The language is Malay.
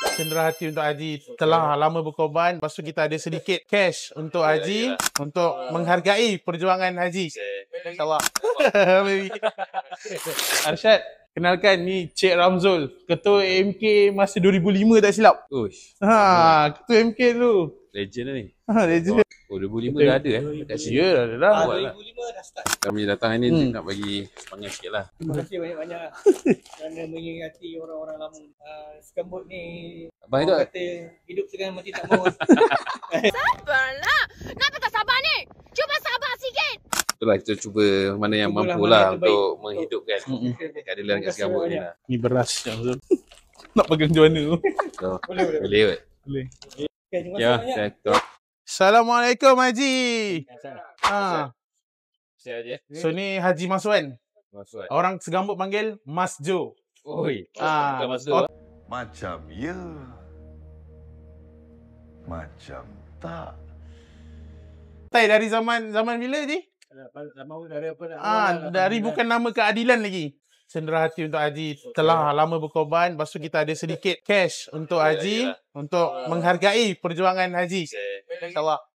Cenderah hati untuk Haji telah lama berkorban. Lepas tu kita ada sedikit cash untuk Haji untuk menghargai perjuangan Haji. InsyaAllah. Arsyad, kenalkan ni Cik Ramzul, Ketua MK masa 2005 tak silap. Uish, Ketua MK tu. legend lah ni. Legend. Oh, 2005 dah ada kat sini. Ya, dah. 2005 dah start. Kami datang ni nak bagi semangat sikit lah. Terima kasih banyak-banyak kerana mengingati orang-orang lama. Sekambut ni Abang itu orang kata hidup sekarang mati tak mahu. Sabarlah. Kenapa tak sabar ni? Cuba sabar sikit. itulah kita cuba mana yang Cubalah mampu mana lah yang terbaik. untuk menghidupkan keadilan kat Sekambut ni lah. Ni beras yang Ramzul. Nak pegang macam mana tu? So, Boleh. boleh kot. Boleh. Okay, terima Ya, kasih banyak. saya Assalamualaikum Haji. Siap je. So ni Haji Maswan. Masuk. Orang Segambut panggil Mas Jo. Oi, Ah, bukan masuk. Macam ya, macam tak. Tai dari zaman bila Haji? Dari bukan nama keadilan lagi. Cenderah hati untuk Haji telah lama berkorban. Lepas tu kita ada sedikit cash untuk Haji untuk menghargai perjuangan Haji. InsyaAllah.